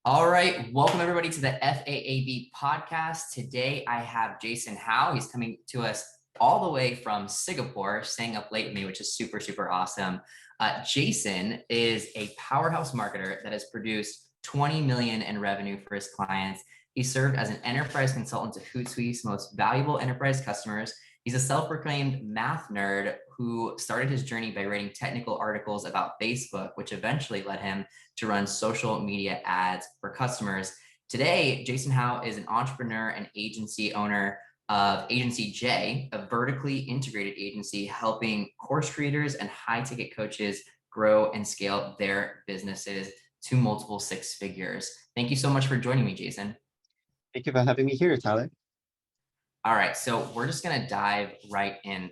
All right, welcome everybody to the FAAB podcast. Today I have Jason Howe. He's coming to us all the way from Singapore, staying up late with me, which is super, super awesome. Jason is a powerhouse marketer that has produced 20 million in revenue for his clients. He served as an enterprise consultant to Hootsuite's most valuable enterprise customers. He's a self-proclaimed math nerd who started his journey by writing technical articles about Facebook, which eventually led him to run social media ads for customers. Today, Jason Howe is an entrepreneur and agency owner of Agency J, a vertically integrated agency helping course creators and high-ticket coaches grow and scale their businesses to multiple six figures. Thank you so much for joining me, Jason. Thank you for having me here, Tyler. All right, so we're just going to dive right in.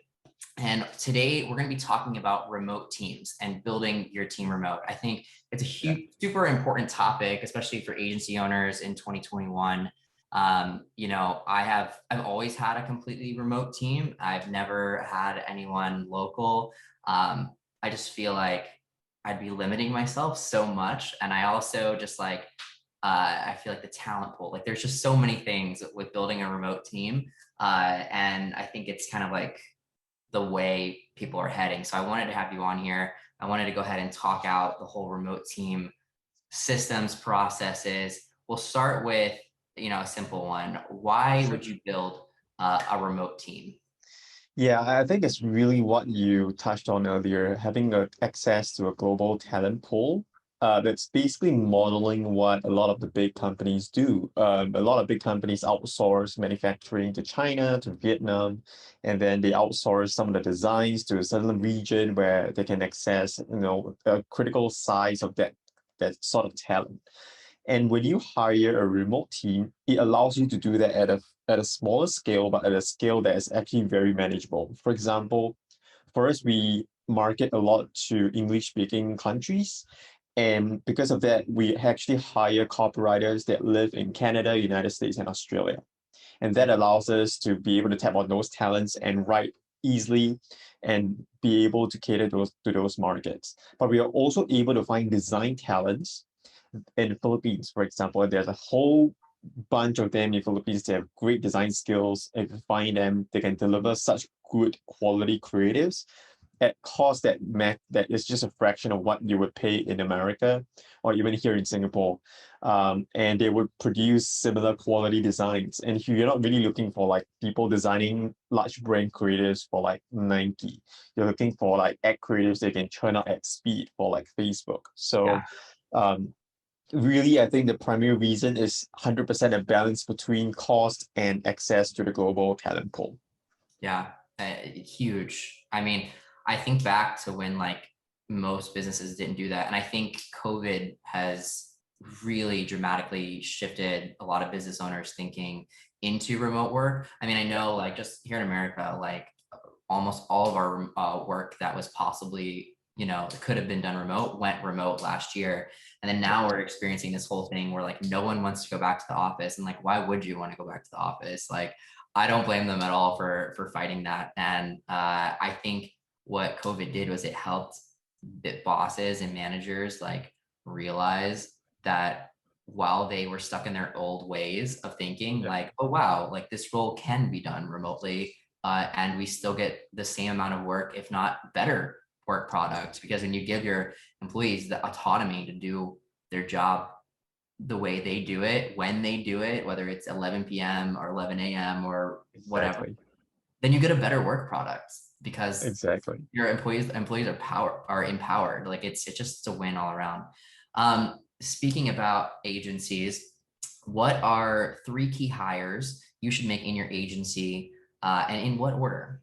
And today we're going to be talking about remote teams and building your team remote. I think it's a huge, super important topic, especially for agency owners in 2021. I've always had a completely remote team. I've never had anyone local. I just feel like I'd be limiting myself so much. And I also just I feel like the talent pool, like there's just so many things with building a remote team. And I think it's kind of like the way people are heading. So I wanted to have you on here. I wanted to go ahead and talk out the whole remote team systems, processes. We'll start with, a simple one. Why would you build a remote team? Yeah, I think it's really what you touched on earlier, having access to a global talent pool. That's basically modeling what a lot of the big companies do. A lot of big companies outsource manufacturing to China, to Vietnam, and then they outsource some of the designs to a certain region where they can access, a critical size of that sort of talent. And when you hire a remote team, it allows you to do that at a smaller scale, but at a scale that is actually very manageable. For example, for us, we market a lot to English-speaking countries. And because of that, we actually hire copywriters that live in Canada, United States, and Australia. And that allows us to be able to tap on those talents and write easily and be able to cater to those markets. But we are also able to find design talents in the Philippines, for example. There's a whole bunch of them in the Philippines. They have great design skills. If you find them, they can deliver such good quality creatives at cost that is just a fraction of what you would pay in America or even here in Singapore. And they would produce similar quality designs. And if you're not really looking for like people designing large brand creatives for like Nike, you're looking for like ad creatives they can churn out at speed for like Facebook. So really, I think the primary reason is 100% a balance between cost and access to the global talent pool. Yeah, huge. I mean, I think back to when most businesses didn't do that. And I think COVID has really dramatically shifted a lot of business owners thinking into remote work. I mean, I know just here in America, almost all of our work that was possibly, could have been done remote went remote last year. And then now we're experiencing this whole thing where no one wants to go back to the office. And why would you want to go back to the office? I don't blame them at all for fighting that. And I think what COVID did was it helped bosses and managers realize that while they were stuck in their old ways of thinking, oh wow, this role can be done remotely, and we still get the same amount of work, if not better work product. Because when you give your employees the autonomy to do their job the way they do it, when they do it, whether it's 11 p.m. or 11 a.m. or whatever, then you get a better work product because your employees are empowered. It's just a win all around. Speaking about agencies, what are 3 key hires you should make in your agency, and in what order?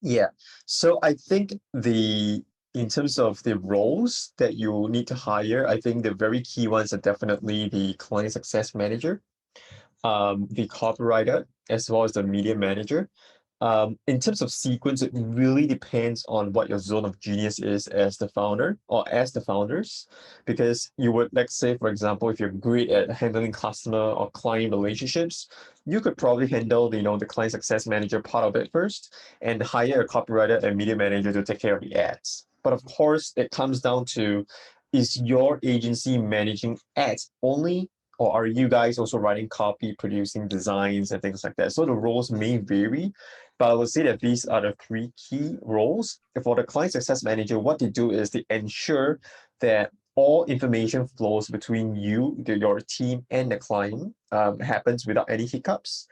Yeah, so I think in terms of the roles that you need to hire, I think the very key ones are definitely the client success manager, the copywriter, as well as the media manager. In terms of sequence, it really depends on what your zone of genius is as the founder or as the founders, because you would, let's say, for example, if you're great at handling customer or client relationships, you could probably handle the client success manager part of it first and hire a copywriter and media manager to take care of the ads. But of course, it comes down to is your agency managing ads only, or are you guys also writing copy, producing designs and things like that? So the roles may vary, but I would say that these are the three key roles. For the client success manager, what they do is they ensure that all information flows between you, your team, and the client happens without any hiccups.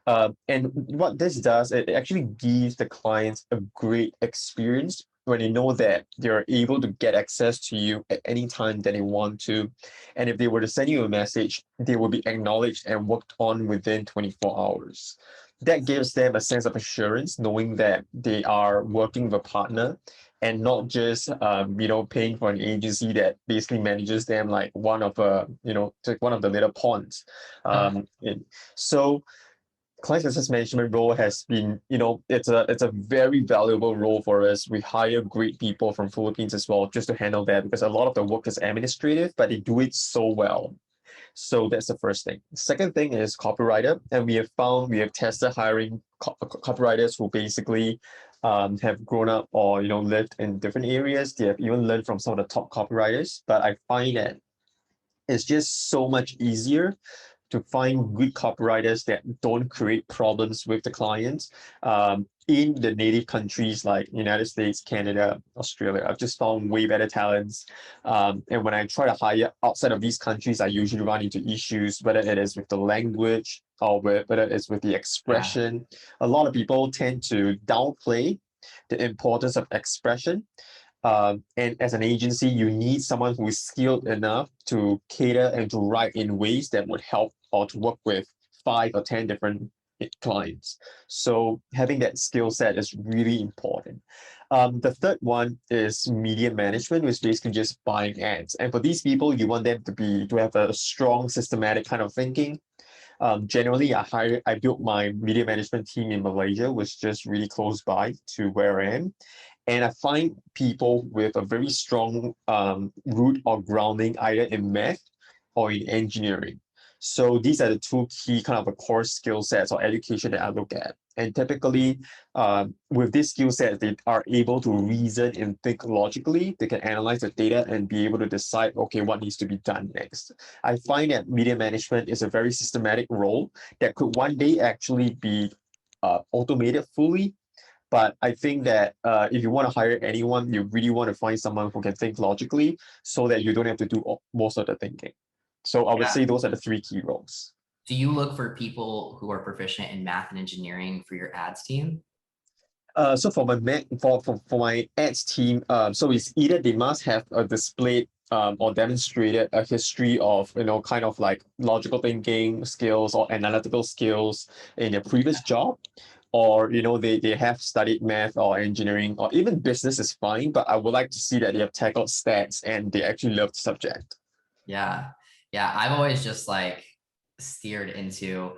And what this does, it actually gives the clients a great experience when they know that they're able to get access to you at any time that they want to. And if they were to send you a message, they will be acknowledged and worked on within 24 hours. That gives them a sense of assurance, knowing that they are working with a partner and not just paying for an agency that basically manages them like one of the little pawns. So client success management role has been, it's a very valuable role for us. We hire great people from Philippines as well just to handle that, because a lot of the work is administrative, but they do it so well. So that's the first thing. Second thing is copywriter, and we have tested hiring copywriters who basically have grown up or lived in different areas. They have even learned from some of the top copywriters, but I find that it's just so much easier to find good copywriters that don't create problems with the clients in the native countries like United States, Canada, Australia. I've just found way better talents. And when I try to hire outside of these countries, I usually run into issues, whether it is with the language or whether it's with the Yeah. expression. A lot of people tend to downplay the importance of expression, and as an agency, you need someone who is skilled enough to cater and to write in ways that would help or to work with 5 or 10 different clients. So having that skill set is really important. The third one is media management, which is basically just buying ads. And for these people, you want them to have a strong, systematic kind of thinking. Generally, I built my media management team in Malaysia, which is just really close by to where I am. And I find people with a very strong root or grounding either in math or in engineering. So these are the two key kind of a core skill sets or education that I look at. And typically, with these skill sets, they are able to reason and think logically. They can analyze the data and be able to decide, okay, what needs to be done next. I find that media management is a very systematic role that could one day actually be automated fully, but I think that if you want to hire anyone, you really want to find someone who can think logically so that you don't have to do most of the thinking. So I would Yeah. say those are the three key roles. Do you look for people who are proficient in math and engineering for your ads team? So for my ads team, so it's either they must have a displayed or demonstrated a history of kind of like logical thinking skills or analytical skills in their previous job, or they have studied math or engineering or even business is fine, but I would like to see that they have tackled stats and they actually love the subject. Yeah. Yeah. I've always just like steered into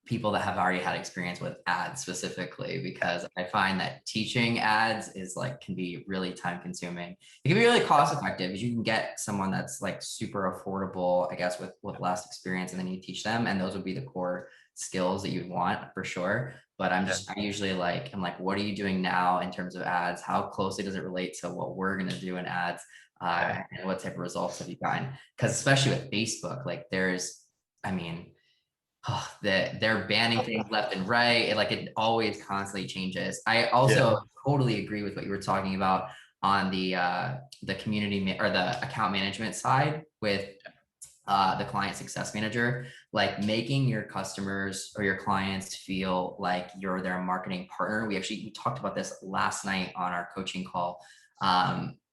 people that have already had experience with ads specifically, because I find that teaching ads is like can be really time consuming. It can be really cost effective because you can get someone that's like super affordable, I guess, with less experience, and then you teach them, and those would be the core skills that you'd want for sure. But Yeah. I usually like, I'm like, what are you doing now in terms of ads? How closely does it relate to what we're gonna do in ads? Yeah. And what type of results have you gotten? Because especially with Facebook, like I mean, that they're banning things left and right. It always constantly changes. I Yeah. also totally agree with what you were talking about on the community or the account management side with the client success manager, like making your customers or your clients feel like you're their marketing partner. We talked about this last night on our coaching call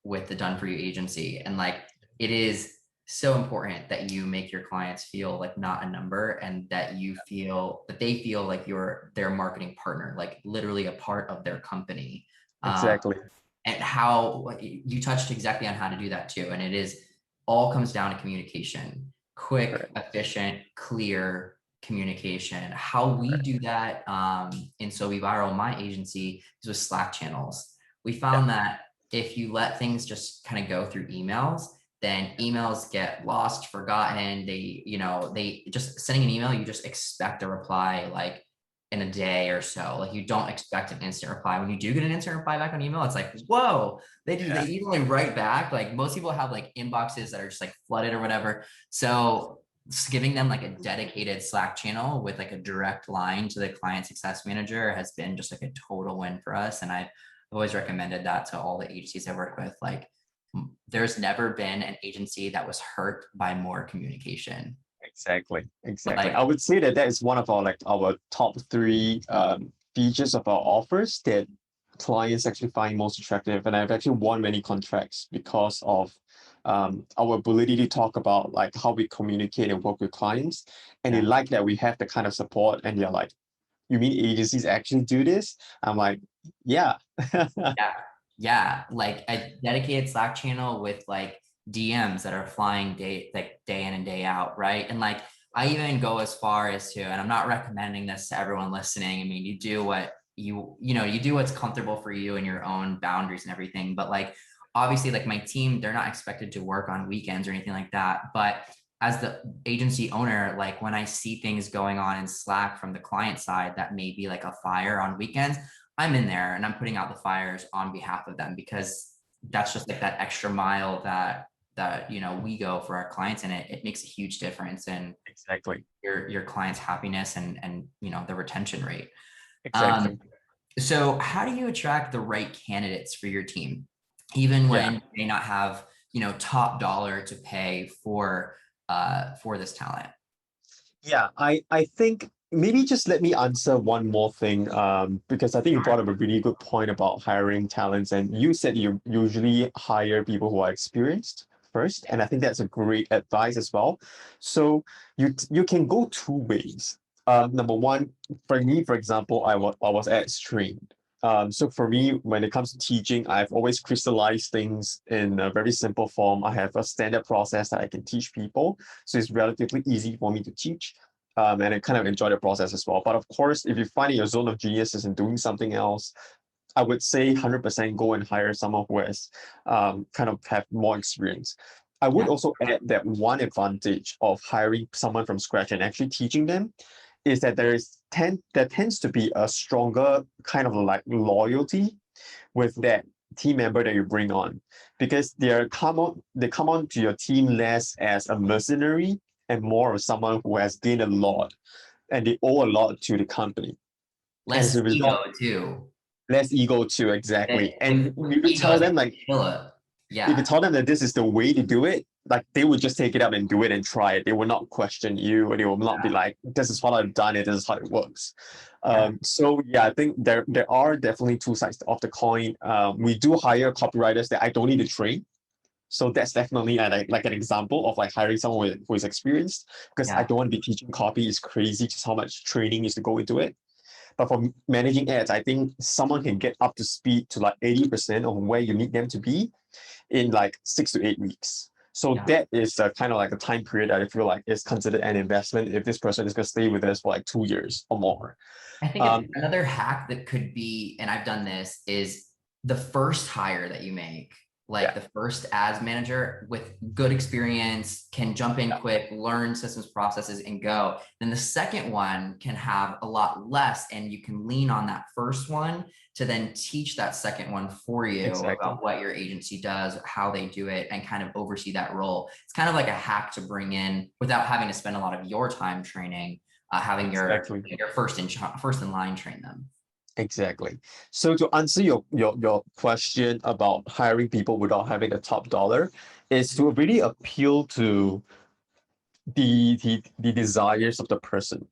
with the Done For You agency, and like it is so important that you make your clients feel like not a number, and that they feel like you're their marketing partner, like literally a part of their company. Um, Exactly. and how you touched exactly on how to do that too. And it is all comes down to communication, quick, Right. efficient, clear communication. How we do that in So We Viral, my agency, is with Slack channels. We Yeah. found that if you let things just kind of go through emails, then emails get lost, forgotten. They just sending an email, you just expect a reply like in a day or so. Like you don't expect an instant reply. When you do get an instant reply back on email, it's like, whoa, they usually write back. Like most people have like inboxes that are just like flooded or whatever. So just giving them like a dedicated Slack channel with like a direct line to the client success manager has been just like a total win for us. And I've always recommended that to all the agencies I work with. Like there's never been an agency that was hurt by more communication. Exactly. Like, I would say that that is one of our our top three features of our offers that clients actually find most attractive. And I've actually won many contracts because of our ability to talk about like how we communicate and work with clients. And they like that we have the kind of support, and they're like, you mean agencies actually do this? I'm like, yeah. yeah, like a dedicated Slack channel with like DMs that are flying day in and day out, right? And like I even go as far as to, and I'm not recommending this to everyone listening. I mean, you do what you do what's comfortable for you and your own boundaries and everything. But like obviously, like my team, they're not expected to work on weekends or anything like that. But as the agency owner, like when I see things going on in Slack from the client side that may be like a fire on weekends, I'm in there and I'm putting out the fires on behalf of them, because that's just like that extra mile that we go for our clients, and it makes a huge difference in Exactly. your clients' happiness and the retention rate. Exactly. So how do you attract the right candidates for your team, even when you may not have top dollar to pay for this talent? Yeah, I think maybe just let me answer one more thing, because I think you brought up a really good point about hiring talents, and you said you usually hire people who are experienced first, and I think that's a great advice as well. So you can go two ways. Number one, for me, for example, I was trained. So for me, when it comes to teaching, I've always crystallized things in a very simple form. I have a standard process that I can teach people, so it's relatively easy for me to teach. And I kind of enjoy the process as well. But of course, if you find your zone of genius is in doing something else, I would say 100% go and hire someone who has kind of have more experience. I would Yeah. also add that one advantage of hiring someone from scratch and actually teaching them is that there tends to be a stronger kind of like loyalty with that team member that you bring on, because they come on to your team less as a mercenary and more of someone who has gained a lot and they owe a lot to the company. And as Less a result, ego too. less ego too, exactly. And If if you ego tell is them like kill it. if you Yeah. tell them that this is the way to do it, like they would just take it up and do it and try it. They will not question you, or they will not be like, "This is what I've done. This is how it works." Yeah. So yeah, I think there are definitely two sides of the coin. We do hire copywriters that I don't need to train. So that's definitely like an example of like hiring someone who is experienced, because I Yeah. don't want to be teaching copy. It's crazy just how much training is to go into it. But for managing ads, I think someone can get up to speed to like 80% of where you need them to be in like 6 to 8 weeks. So Yeah. that is kind of like a time period that I feel like is considered an investment if this person is going to stay with us for like 2 years or more. I think Um, another hack that could be, and I've done this, is the first hire that you make, like yeah, the first ads manager with good experience, can jump in yeah, quick, learn systems, processes, and go. Then the second one can have a lot less, and you can lean on that first one to then teach that second one for you exactly, about what your agency does, how they do it, and kind of oversee that role. It's kind of like a hack to bring in without having to spend a lot of your time training, having exactly. your first in line train them. Exactly. So to answer your question about hiring people without having a top dollar is to really appeal to the desires of the person.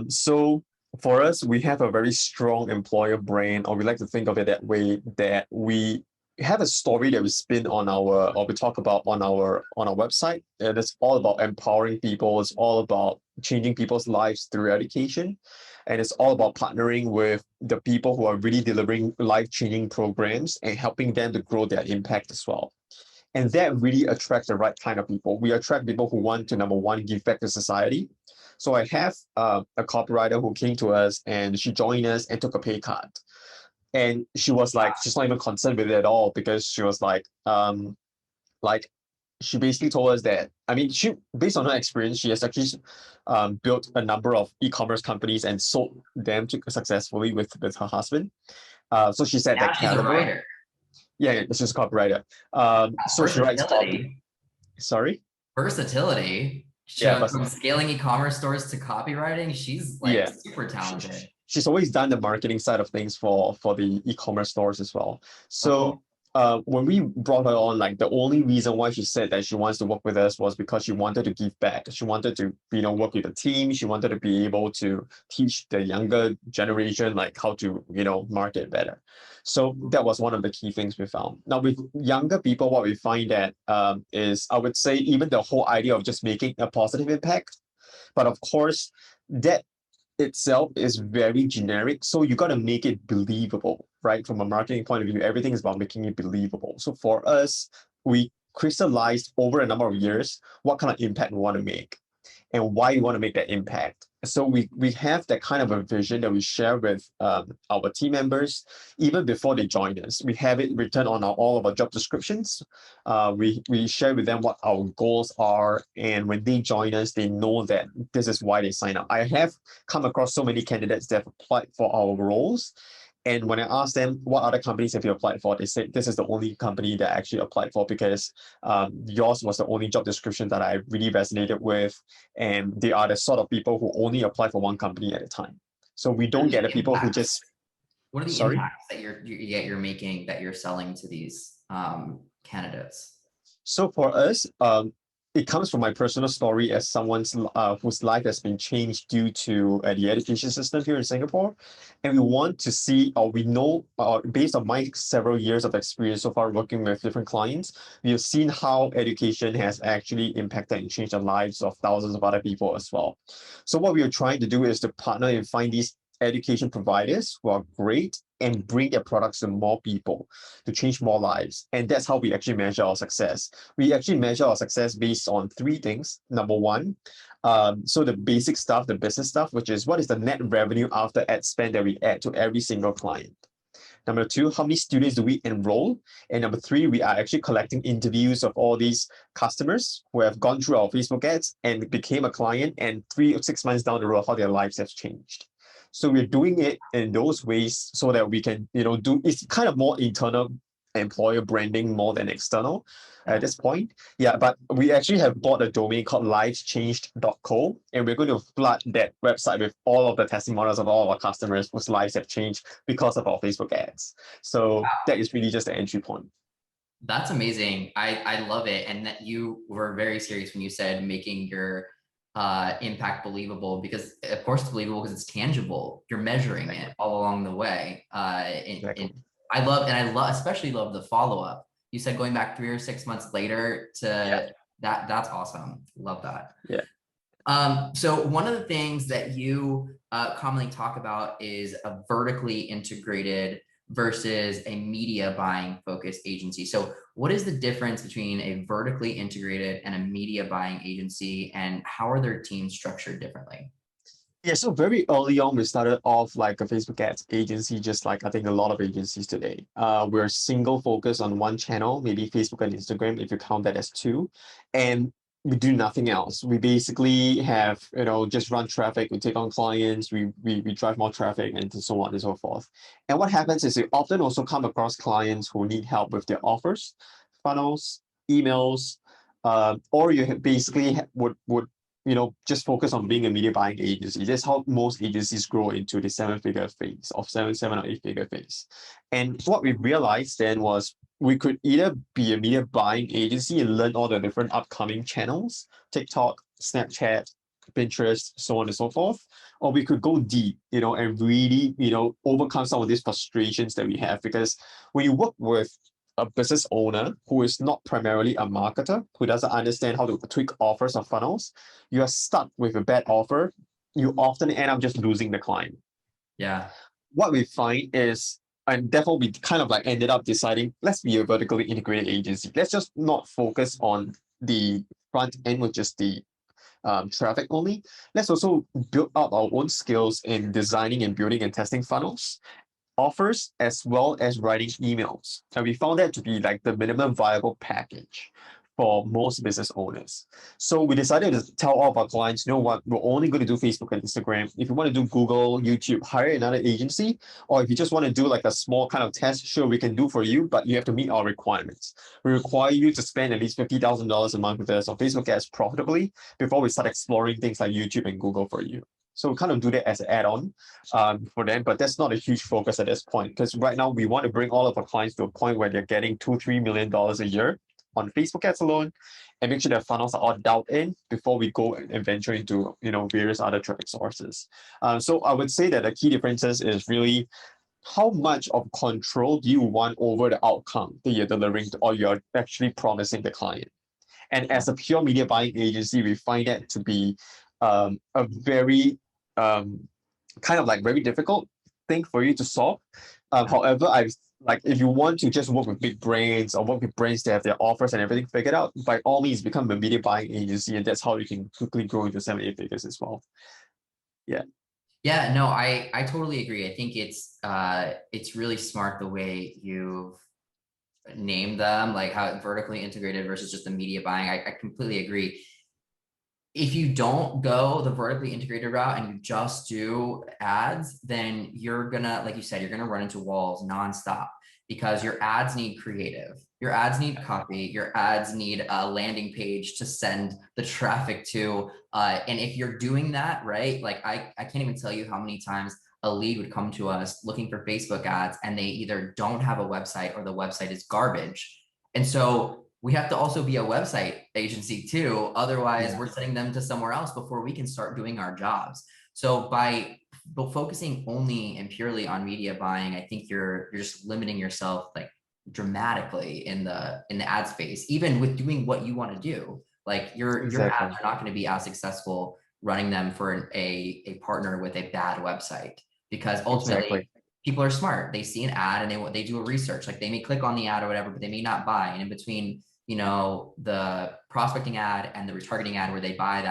So for us, we have a very strong employer brand, or we like to think of it that way, that we have a story that we spin on our, or we talk about on our website. And it's all about empowering people. It's all about changing people's lives through education. And it's all about partnering with the people who are really delivering life-changing programs and helping them to grow their impact as well. And that really attracts the right kind of people. We attract people who want to, number one, give back to society. So I have a copywriter who came to us and she joined us and took a pay cut. And she was like, she's not even concerned with it at all, because she was like she basically told us that, I mean, she, based on her experience, she has actually built a number of e-commerce companies and sold them successfully with her husband. So she said Now that she's a caliber, writer. yeah, yeah, this is a copywriter. So she writes copy. Versatility. Sorry? Versatility. Yeah, From scaling e-commerce stores to copywriting, she's like yeah. super talented. She's always done the marketing side of things for the e-commerce stores as well. So cool. So when we brought her on, like the only reason why she said that she wants to work with us was because she wanted to give back. She wanted to, work with the team. She wanted to be able to teach the younger generation like how to, market better. So that was one of the key things we found. Now with younger people, what we find that is, I would say, even the whole idea of just making a positive impact. But of course, that itself is very generic. So you got to make it believable, right? From a marketing point of view, everything is about making it believable. So for us, we crystallized over a number of years what kind of impact we want to make and why you want to make that impact. So we have that kind of a vision that we share with our team members even before they join us. We have it written on all of our job descriptions. We share with them what our goals are, and when they join us, they know that this is why they sign up. I have come across so many candidates that have applied for our roles. And when I asked them what other companies have you applied for, they said this is the only company that I actually applied for because yours was the only job description that I really resonated with. And they are the sort of people who only apply for one company at a time. So we don't get the people who just. What are the Sorry? impacts that you're making, that you're selling to these candidates? So for us, it comes from my personal story as someone's whose life has been changed due to the education system here in Singapore, and we want to see, or we know, based on my several years of experience so far working with different clients, we have seen how education has actually impacted and changed the lives of thousands of other people as well. So what we are trying to do is to partner and find these education providers who are great and bring their products to more people to change more lives. And that's how we actually measure our success. We actually measure our success based on three things. Number one, so the basic stuff, the business stuff, which is what is the net revenue after ad spend that we add to every single client. Number two, how many students do we enroll? And number three, we are actually collecting interviews of all these customers who have gone through our Facebook ads and became a client, and 3 or 6 months down the road, how their lives have changed. So we're doing it in those ways so that we can, do, it's kind of more internal employer branding more than external at this point. Yeah, but we actually have bought a domain called liveschanged.co, and we're going to flood that website with all of the testimonials of all of our customers whose lives have changed because of our Facebook ads. So that is really just the entry point. That's amazing. I love it. And that you were very serious when you said making your impact believable, because of course it's believable because it's tangible. You're measuring it all along the way. Exactly. I love, especially love the follow-up. You said going back 3 or 6 months later to that's awesome. Love that. Yeah. So one of the things that you commonly talk about is a vertically integrated versus a media buying focused agency. So what is the difference between a vertically integrated and a media buying agency, and how are their teams structured differently? Yeah, so very early on, we started off like a Facebook ads agency, just like I think a lot of agencies today. We're single focused on one channel, maybe Facebook and Instagram, if you count that as two. And we do nothing else. We basically have, just run traffic, we take on clients, we drive more traffic, and so on and so forth. And what happens is we often also come across clients who need help with their offers, funnels, emails, or you basically would just focus on being a media buying agency. That's how most agencies grow into the 7-figure phase of 7 or 8-figure phase. And what we realized then was we could either be a media buying agency and learn all the different upcoming channels, TikTok, Snapchat, Pinterest, so on and so forth, or we could go deep, and really, overcome some of these frustrations that we have. Because when you work with a business owner who is not primarily a marketer, who doesn't understand how to tweak offers or funnels, you are stuck with a bad offer. You often end up just losing the client. Yeah. What we find is, and therefore we kind of like ended up deciding, let's be a vertically integrated agency. Let's just not focus on the front end, which is the traffic only. Let's also build up our own skills in designing and building and testing funnels, offers, as well as writing emails. And we found that to be like the minimum viable package for most business owners. So we decided to tell all of our clients, you know what, we're only going to do Facebook and Instagram. If you want to do Google, YouTube, hire another agency. Or if you just want to do like a small kind of test, sure, we can do for you, but you have to meet our requirements. We require you to spend at least $50,000 a month with us on Facebook ads profitably before we start exploring things like YouTube and Google for you. So we kind of do that as an add-on for them, but that's not a huge focus at this point, because right now we want to bring all of our clients to a point where they're getting $2-3 million a year on Facebook ads alone, and make sure their funnels are all dialed in before we go and venture into various other traffic sources. So I would say that the key differences is really how much of control do you want over the outcome that you're delivering or you're actually promising the client. And as a pure media buying agency, we find that to be a very kind of like very difficult thing for you to solve. However, if you want to just work with big brands or work with brands that have their offers and everything figured out, by all means become a media buying agency, and that's how you can quickly grow into 7-8 figures as well. Yeah. Yeah, no, I totally agree. I think it's really smart the way you've named them, like how vertically integrated versus just the media buying. I completely agree. If you don't go the vertically integrated route and you just do ads, then you're gonna, like you said, you're gonna run into walls nonstop, because your ads need creative, your ads need copy, your ads need a landing page to send the traffic to. And if you're doing that, right, like I can't even tell you how many times a lead would come to us looking for Facebook ads and they either don't have a website or the website is garbage. And so we have to also be a website agency too. Otherwise, we're sending them to somewhere else before we can start doing our jobs. So by focusing only and purely on media buying, I think you're just limiting yourself like dramatically in the ad space, even with doing what you want to do. Like your ads are not going to be as successful running them for a partner with a bad website, because ultimately people are smart. They see an ad and they do a research. Like they may click on the ad or whatever, but they may not buy. And in between, the prospecting ad and the retargeting ad where they buy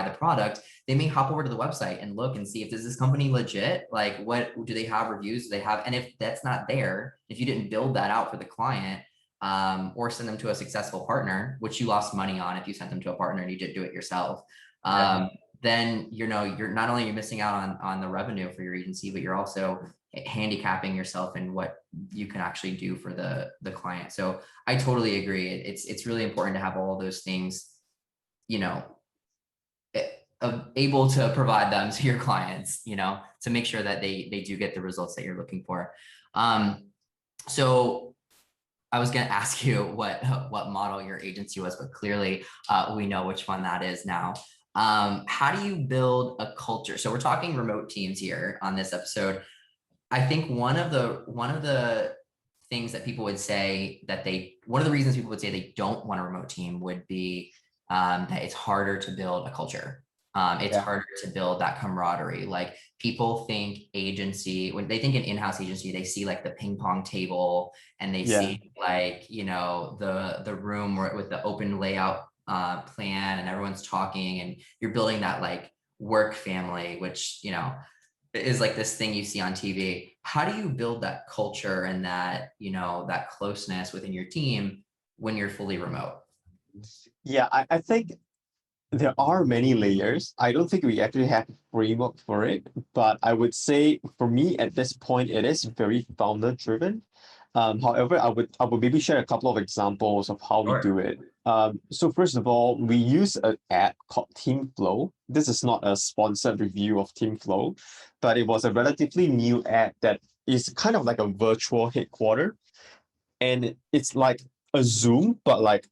the product, they may hop over to the website and look and see if this company legit, like what do they have, reviews do they have? And if that's not there, if you didn't build that out for the client, or send them to a successful partner, which you lost money on if you sent them to a partner and you didn't do it yourself, then you're not only missing out on the revenue for your agency, but you're also handicapping yourself in what you can actually do for the client. So I totally agree. It's really important to have all those things, able to provide them to your clients, to make sure that they do get the results that you're looking for. So I was going to ask you what model your agency was, but clearly we know which one that is now. How do you build a culture? So we're talking remote teams here on this episode. I think one of the things that people would say one of the reasons people would say they don't want a remote team would be that it's harder to build a culture. It's harder to build that camaraderie. Like people think agency, when they think an in-house agency, they see like the ping pong table and they see like, the room with the open layout plan and everyone's talking and you're building that like work family, which, is like this thing you see on TV. How do you build that culture and that, that closeness within your team when you're fully remote? Yeah, I think there are many layers. I don't think we actually have a framework for it, but I would say for me at this point, it is very founder driven. However, I would maybe share a couple of examples of how we do it. So first of all, we use an app called Teamflow. This is not a sponsored review of Teamflow, but it was a relatively new app that is kind of like a virtual headquarter. And it's like a Zoom, but like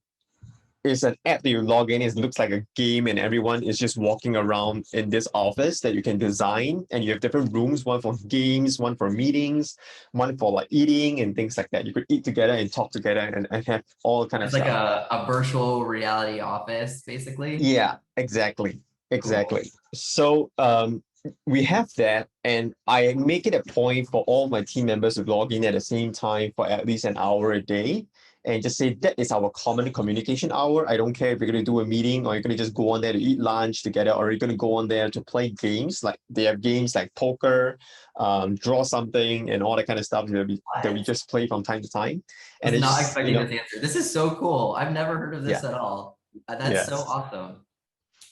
it's an app that you log in. It looks like a game, and everyone is just walking around in this office that you can design. And you have different rooms, one for games, one for meetings, one for like eating and things like that. You could eat together and talk together and have all kind of stuff. It's like a virtual reality office, basically. Yeah, exactly. Cool. So we have that, and I make it a point for all my team members to log in at the same time for at least an hour a day. and just say that is our common communication hour. I don't care if you're going to do a meeting or you're going to just go on there to eat lunch together, or you're going to go on there to play games. Like they have games like poker, draw something, and all that kind of stuff that we What? just play from time to time. I And was it's not just, expecting this answer. This is so cool. I've never heard of yeah, this at all. That's so yes, awesome.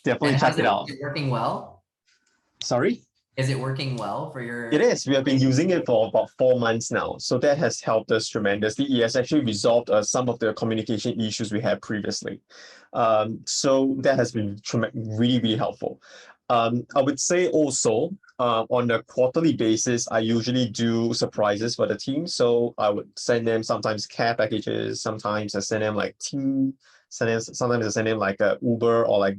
definitely And check it is out. it working well? Sorry? Is it working well for It your is. We have been using it for about 4 months now. So that has helped us tremendously. It has actually resolved some of the communication issues we had previously. So that has been really, really helpful. I would say also on a quarterly basis, I usually do surprises for the team. So I would send them sometimes care packages, sometimes I send them like tea, sometimes I send them like a Uber, or like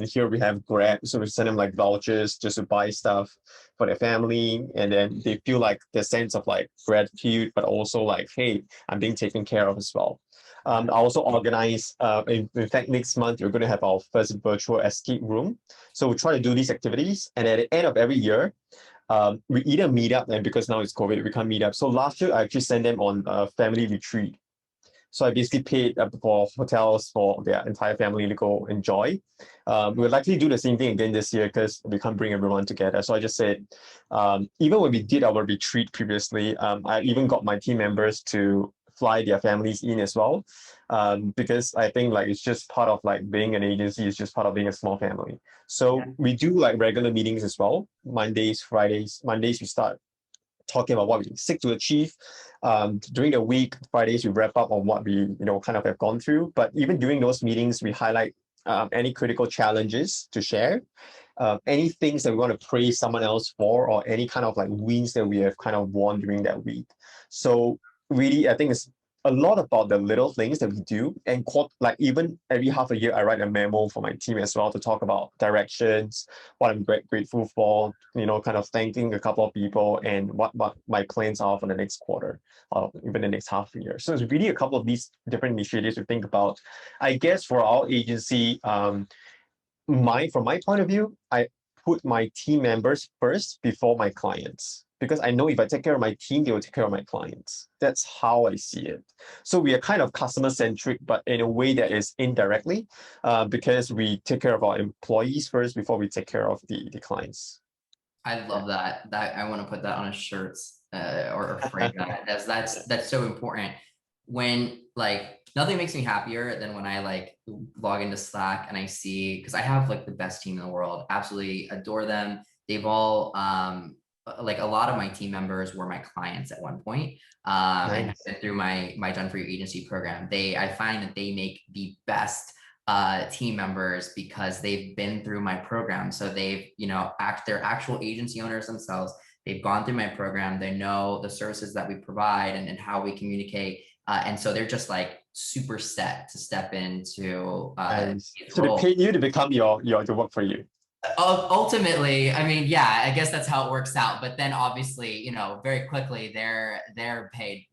here we have Grab. So we send them like vouchers just to buy stuff for their family, and then they feel like the sense of like gratitude, but also like, hey, I'm being taken care of as well. I also organize, in fact, next month, we're going to have our first virtual escape room. So we try to do these activities. And at the end of every year, we either meet up, and because now it's COVID, we can't meet up. So last year, I actually sent them on a family retreat. So I basically paid for hotels for their entire family to go enjoy. We'll likely do the same thing again this year because we can't bring everyone together. So I just said, even when we did our retreat previously, I even got my team members to fly their families in as well, because I think like it's just part of like being an agency, it's just part of being a small family. So we do like regular meetings as well. Mondays, Fridays. Mondays we start talking about what we seek to achieve. During the week, Fridays, we wrap up on what we kind of have gone through. But even during those meetings, we highlight any critical challenges to share, any things that we want to praise someone else for, or any kind of like wins that we have kind of won during that week. So really, I think it's a lot about the little things that we do, and like even every half a year I write a memo for my team as well to talk about directions, what I'm grateful for, kind of thanking a couple of people, and what my plans are for the next quarter, or even the next half a year. So it's really a couple of these different initiatives to think about. I guess for our agency, from my point of view, I put my team members first before my clients, because I know if I take care of my team, they will take care of my clients. That's how I see it. So we are kind of customer centric, but in a way that is indirectly, because we take care of our employees first before we take care of the clients. I love that. That I want to put that on a shirt, or frame that. That's so important. When like nothing makes me happier than when I like log into Slack and I see, because I have like the best team in the world. Absolutely adore them. They've all like a lot of my team members were my clients at one point. And Nice. through my Done For You agency program, I find that they make the best team members because they've been through my program. So they've, they're actual agency owners themselves. They've gone through my program. They know the services that we provide and how we communicate. And so they're just like super set to step into Nice. these So they roles. paid you to become your to work for you. Ultimately, I mean, yeah, I guess that's how it works out. But then obviously, very quickly they're paid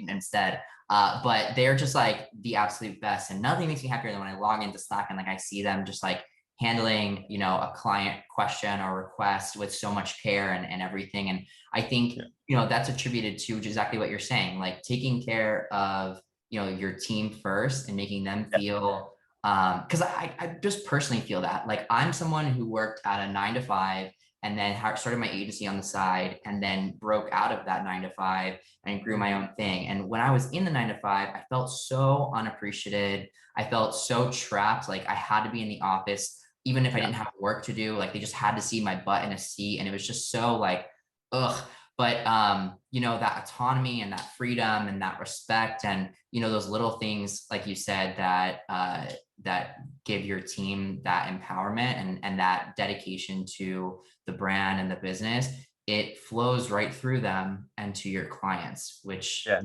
instead. But they're just like the absolute best. And nothing makes me happier than when I log into Slack and like I see them just like handling, a client question or request with so much care and everything. And I think, Yeah. that's attributed to exactly what you're saying, like taking care of, your team first and making them Yeah. feel because I just personally feel that like I'm someone who worked at a 9 to 5 and then started my agency on the side and then broke out of that 9 to 5 and grew my own thing. And when I was in the 9 to 5, I felt so unappreciated. I felt so trapped. Like I had to be in the office, even if I Yeah. didn't have work to do, like they just had to see my butt in a seat. And it was just so like, ugh. But that autonomy and that freedom and that respect and those little things, like you said, that give your team that empowerment and that dedication to the brand and the business, it flows right through them and to your clients, which Yeah.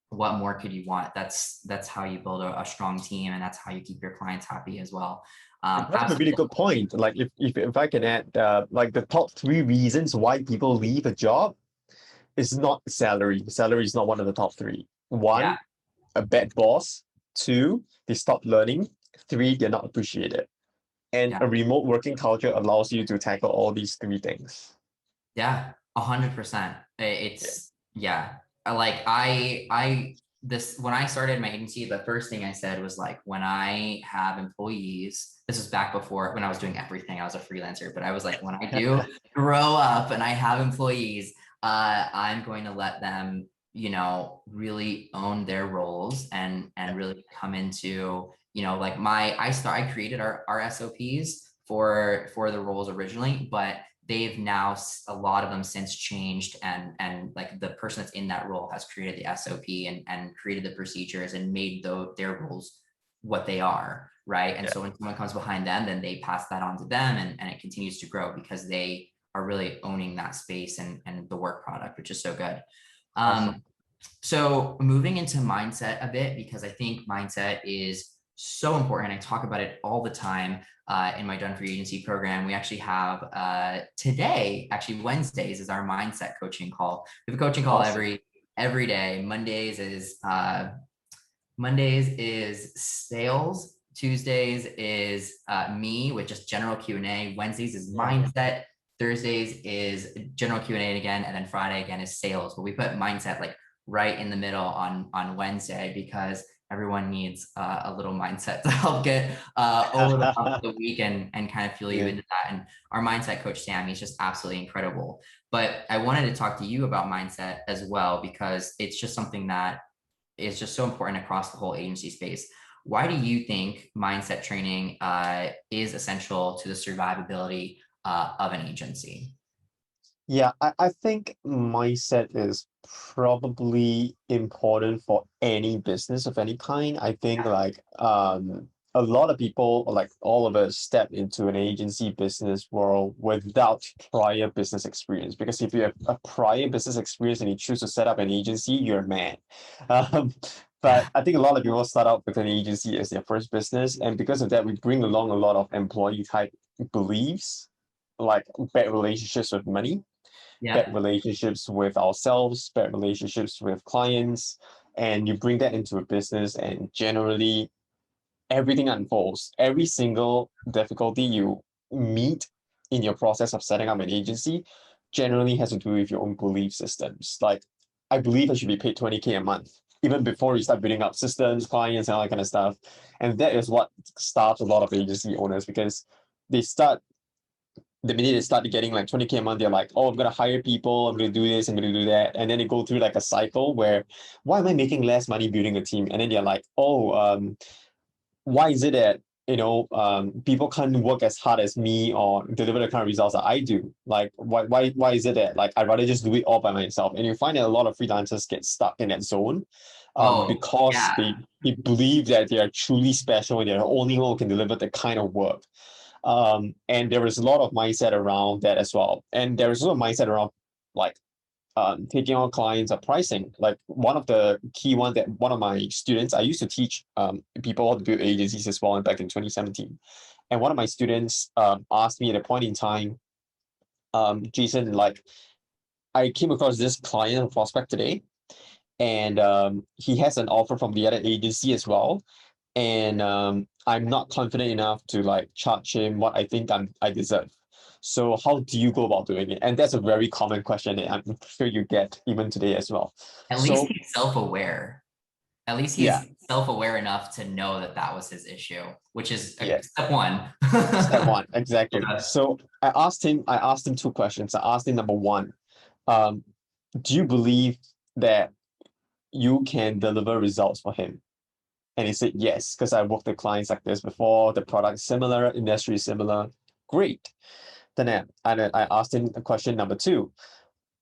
what more could you want? That's how you build a strong team, and that's how you keep your clients happy as well. You brought up a really Absolutely. good point. Like if I can add, like the top three reasons why people leave a job is not salary. Salary is not one of the top three. Yeah. One, a bad boss. Two, they stop learning. Three, they're not appreciated. And Yeah. a remote working culture allows you to tackle all these three things. Yeah. 100%. Yeah. It's yeah. Like I when I started my agency, the first thing I said was like, when I have employees, this was back before when I was doing everything, I was a freelancer, but I was like, when I do grow up and I have employees, I'm going to let them, really own their roles and really come into, like I created our SOPs for the roles originally, but they've now, a lot of them since changed, and like the person that's in that role has created the SOP and created the procedures and made their roles what they are, right? And so when someone comes behind them, then they pass that on to them, and it continues to grow because they are really owning that space and the work product, which is so good. Awesome. So moving into mindset a bit, because I think mindset is so important. I talk about it all the time in my Done For You Agency program. We actually have today, actually Wednesdays is our mindset coaching call. We have a coaching call Awesome. every day. Mondays is sales. Tuesdays is me with just general Q&A. Wednesdays is mindset. Thursdays is general Q&A again, and then Friday again is sales. But we put mindset like right in the middle on Wednesday because everyone needs a little mindset to help get over the hump of the week and kind of fuel you Yeah. into that. And our mindset coach, Sammy, is just absolutely incredible. But I wanted to talk to you about mindset as well, because it's just something that is just so important across the whole agency space. Why do you think mindset training is essential to the survivability of an agency? Yeah, I think mindset is probably important for any business of any kind. I think like a lot of people, like all of us, step into an agency business world without prior business experience. Because if you have a prior business experience and you choose to set up an agency, you're mad. Um, but Yeah. I think a lot of people start out with an agency as their first business, and because of that, we bring along a lot of employee type beliefs, like bad relationships with money, bad Yeah. relationships with ourselves, bad relationships with clients, and you bring that into a business, and generally everything unfolds. Every single difficulty you meet in your process of setting up an agency generally has to do with your own belief systems. Like, I believe I should be paid 20K a month, even before you start building up systems, clients, and all that kind of stuff. And that is what stops a lot of agency owners because they start the minute they start getting like 20K a month, they're like, oh, I'm gonna hire people, I'm gonna do this, I'm gonna do that. And then they go through like a cycle where why am I making less money building a team? And then they're like, oh, why is it that people can't work as hard as me or deliver the kind of results that I do? Like why is it that like I'd rather just do it all by myself? And you find that a lot of freelancers get stuck in that zone Oh, because yeah. they believe that they are truly special and they're the only one who can deliver the kind of work. And there is a lot of mindset around that as well. And there is also a mindset around like taking on clients or pricing. Like one of the key ones that one of my students, I used to teach people how to build agencies as well back in 2017. And one of my students asked me at a point in time, Jason, like I came across this client or prospect today, and he has an offer from the other agency as well, and I'm not confident enough to like charge him what I think I deserve. So how do you go about doing it? And that's a very common question that I'm sure you get even today as well. At least So he's self-aware. At least yeah, he's self-aware enough to know that that was his issue, which is yeah, step one. step one, exactly. Yeah. So I asked him two questions. I asked him number one, um, do you believe that you can deliver results for him? And he said, yes, because I worked with clients like this before. The product is similar, industry is similar. Great. Then I asked him the question number two.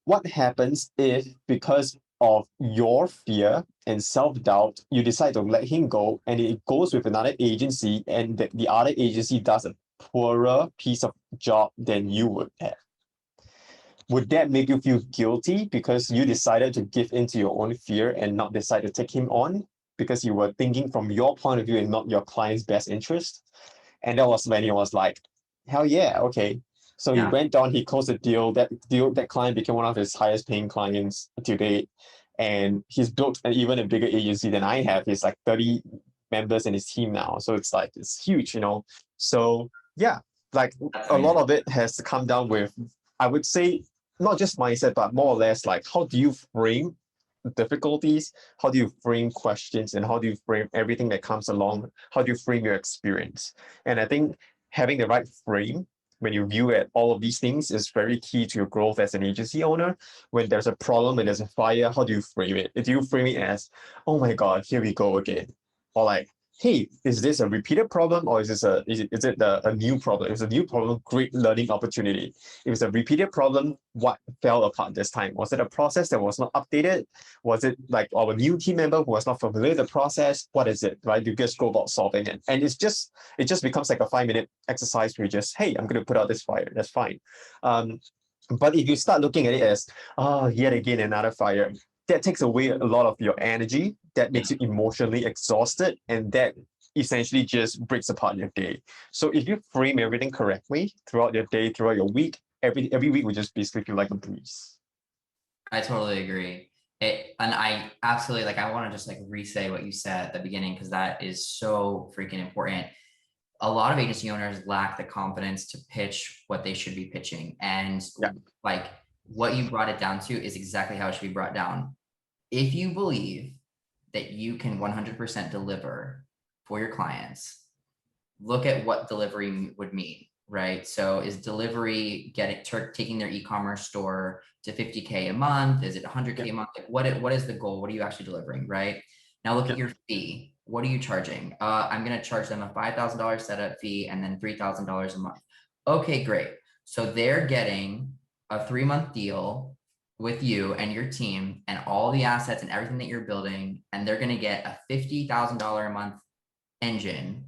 What happens if, because of your fear and self-doubt, you decide to let him go and it goes with another agency and the other agency does a poorer piece of job than you would have? Would that make you feel guilty because you decided to give into your own fear and not decide to take him on because you were thinking from your point of view and not your client's best interest? And that was when he was like, hell yeah, okay. So he Yeah. went on, he closed the deal. That client became one of his highest paying clients to date. And he's built even a bigger agency than I have. He's like 30 members in his team now. So it's like it's huge. So yeah, like That's a lot amazing. of it has to come down with, I would say, not just mindset, but more or less like how do you frame difficulties, how do you frame questions, and how do you frame everything that comes along? How do you frame your experience? And I think having the right frame when you view at all of these things is very key to your growth as an agency owner. When there's a problem, when there's a fire, how do you frame it? Do you frame it as, oh my God, here we go again? Or like, hey, is this a repeated problem, or is it a new problem? If it's a new problem, great learning opportunity. If it's a repeated problem, what fell apart this time? Was it a process that was not updated? Was it like our new team member who was not familiar with the process? What is it, right? You just go about solving it. And it just becomes like a 5-minute exercise where you just, hey, I'm going to put out this fire. That's fine. But if you start looking at it as, yet again, another fire, that takes away a lot of your energy, that makes you emotionally exhausted, and that essentially just breaks apart your day. So if you frame everything correctly throughout your day, throughout your week, every week will just basically feel like a breeze. I totally agree. And I absolutely, like, I want to just like re-say what you said at the beginning, because that is so freaking important. A lot of agency owners lack the confidence to pitch what they should be pitching. And like what you brought it down to is exactly how it should be brought down. If you believe that you can 100% deliver for your clients, look at what delivery would mean, right? So is delivery taking their e-commerce store to 50K a month? Is it 100K a month? Like what is the goal? What are you actually delivering, right? Now look at your fee. What are you charging? I'm going to charge them a $5,000 setup fee and then $3,000 a month. Okay, great. So they're getting a 3-month deal with you and your team and all the assets and everything that you're building, and they're going to get a $50,000 a month engine,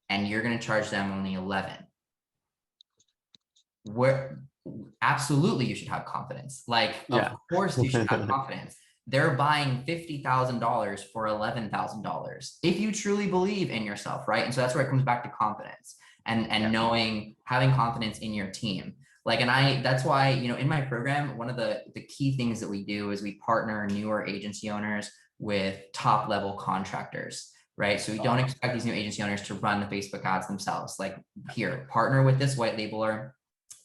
and you're going to charge them only 11. Where absolutely you should have confidence. Like, of course you should have confidence. They're buying $50,000 for $11,000 if you truly believe in yourself, right? And so that's where it comes back to confidence and knowing, having confidence in your team. Like, and that's why, in my program, one of the key things that we do is we partner newer agency owners with top level contractors, right? So we don't expect these new agency owners to run the Facebook ads themselves. Like, here, partner with this white labeler.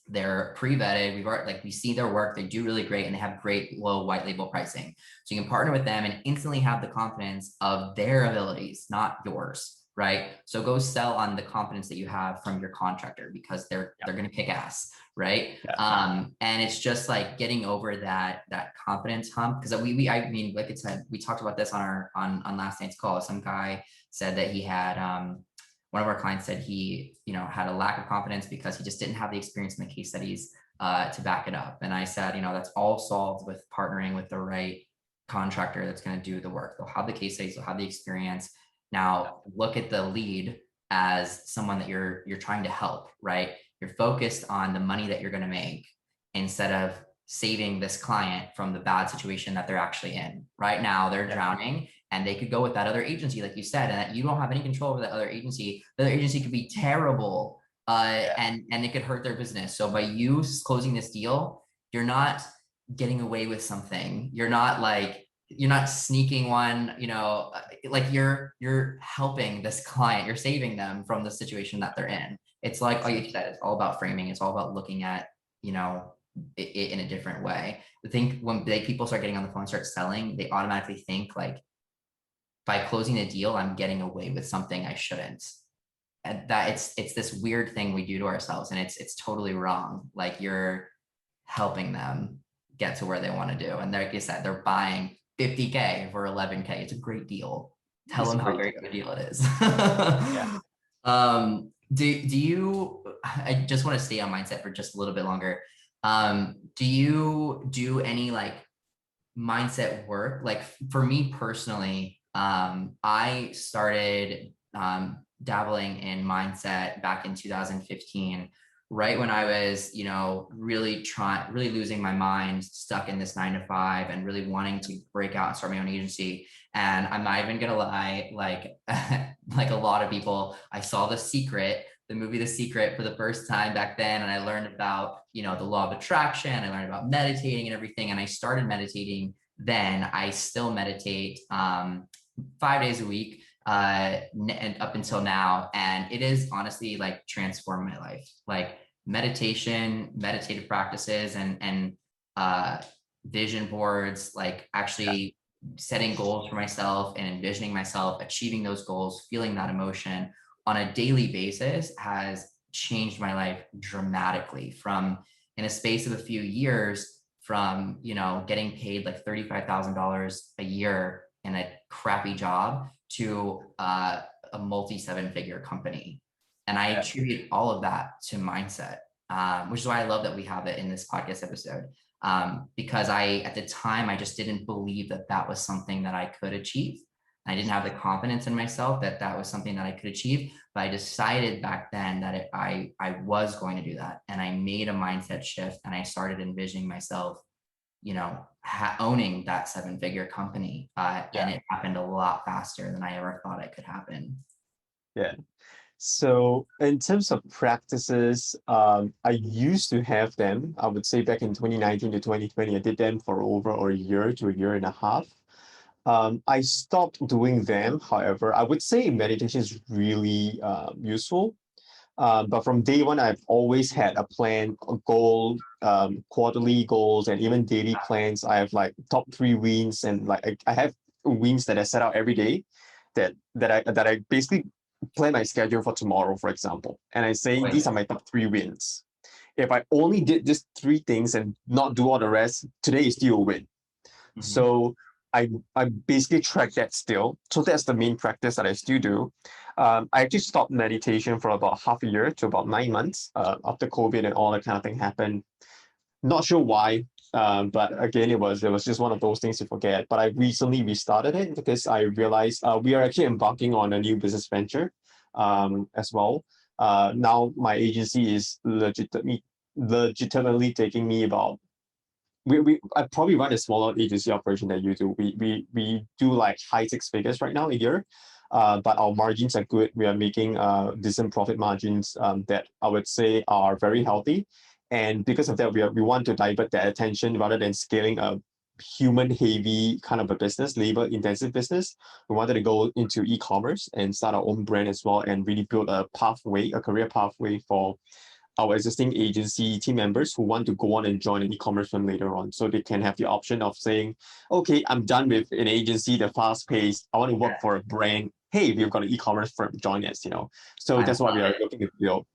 They're pre-vetted. We see their work. They do really great, and they have great low white label pricing. So you can partner with them and instantly have the confidence of their abilities, not yours, right? So go sell on the confidence that you have from your contractor, because they're going to kick ass, right? And it's just like getting over that confidence hump. Because I mean, like I said, we talked about this on last night's call. Some guy said that he had one of our clients said he, had a lack of confidence because he just didn't have the experience in the case studies to back it up. And I said, that's all solved with partnering with the right contractor that's going to do the work. They'll have the case studies, they'll have the experience. Now look at the lead as someone that you're trying to help, right? You're focused on the money that you're going to make instead of saving this client from the bad situation that they're actually in. Right now, they're drowning, and they could go with that other agency, like you said, and that you don't have any control over that other agency. The other agency could be terrible, and it could hurt their business. So by you closing this deal, you're not getting away with something. You're not sneaking one, like you're helping this client, you're saving them from the situation that they're in. It's like, like you said, it's all about framing. It's all about looking at, it in a different way. I think when people start getting on the phone and start selling, they automatically think like, by closing a deal, I'm getting away with something I shouldn't. And that it's this weird thing we do to ourselves, and it's totally wrong. Like, you're helping them get to where they want to do. And like you said, they're buying 50K for 11K. It's a great deal. Tell them how great of a deal it is. Do you, I just want to stay on mindset for just a little bit longer. Do you do any like mindset work? Like, for me personally, I started dabbling in mindset back in 2015, right when I was, really losing my mind, stuck in this 9-to-5, and really wanting to break out and start my own agency. And I'm not even gonna lie, like, like a lot of people, I saw the movie The Secret for the first time back then, and I learned about, the law of attraction. I learned about meditating and everything, and I started meditating then. I still meditate 5 days a week and up until now, and it is honestly like transformed my life. Like, meditative practices and vision boards, like actually setting goals for myself and envisioning myself achieving those goals, feeling that emotion on a daily basis has changed my life dramatically from in a space of a few years from, getting paid like $35,000 a year in a crappy job to a multi seven-figure company. And I Yeah. attribute all of that to mindset, which is why I love that we have it in this podcast episode. Because at the time, I just didn't believe that that was something that I could achieve. I didn't have the confidence in myself that that was something that I could achieve, but I decided back then that I was going to do that. And I made a mindset shift and I started envisioning myself, owning that seven-figure company. And it happened a lot faster than I ever thought it could happen. Yeah. So in terms of practices, I used to have them. I would say back in 2019 to 2020, I did them for over a year to a year and a half. I stopped doing them. However, I would say meditation is really useful. But from day one, I've always had a plan, a goal, quarterly goals, and even daily plans. I have like top 3 wins, and like I have wins that I set out every day. That I basically plan my schedule for tomorrow, for example, and I say these are my top 3 wins. If I only did these 3 things and not do all the rest, today is still a win. Mhm. So I basically track that still. So that's the main practice that I still do. I actually stopped meditation for about half a year to about 9 months after COVID and all that kind of thing happened. Not sure why, but again, it was just one of those things you forget. But I recently restarted it because I realized we are actually embarking on a new business venture as well. Now my agency is legitimately taking me about I probably run a smaller agency operation than you do. We do like high 6 figures right now a year, but our margins are good. We are making decent profit margins that I would say are very healthy, and because of that, we want to divert that attention rather than scaling a human heavy kind of a business, labor intensive business. We wanted to go into e-commerce and start our own brand as well, and really build a pathway, a career pathway for our existing agency team members who want to go on and join an e-commerce firm later on. So they can have the option of saying, okay, I'm done with an agency, the fast paced, I want to work for a brand. Hey, we've got an e-commerce firm, join us, So I that's what we love are it. looking to build.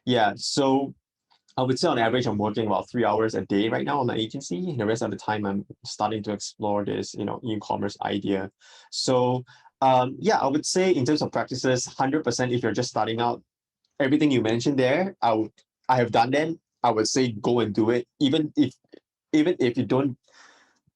Yeah. So I would say on average, I'm working about 3 hours a day right now on my agency. The rest of the time, I'm starting to explore this, e-commerce idea. So yeah, I would say in terms of practices, 100% if you're just starting out, everything you mentioned there, I have done them. I would say go and do it. Even if you don't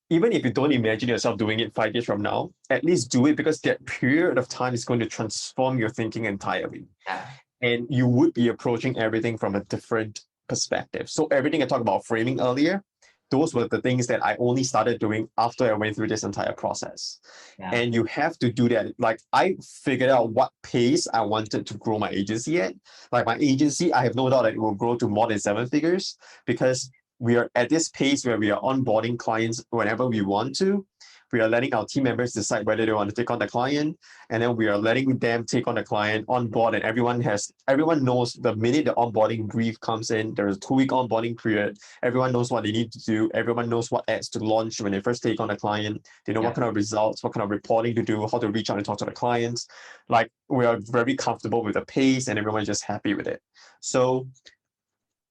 even if you don't imagine yourself doing it 5 years from now, at least do it because that period of time is going to transform your thinking entirely. Yeah. And you would be approaching everything from a different perspective. So everything I talked about framing earlier, those were the things that I only started doing after I went through this entire process. Yeah. And you have to do that. Like I figured out what pace I wanted to grow my agency at. Like my agency, I have no doubt that it will grow to more than 7 figures because we are at this pace where we are onboarding clients whenever we want to. We are letting our team members decide whether they want to take on the client, and then we are letting them take on the client on board. And everyone knows the minute the onboarding brief comes in, there's a 2 week onboarding period. Everyone knows what they need to do. Everyone knows what ads to launch when they first take on a client. They know what kind of results, what kind of reporting to do, how to reach out and talk to the clients. Like we are very comfortable with the pace, and everyone's just happy with it. So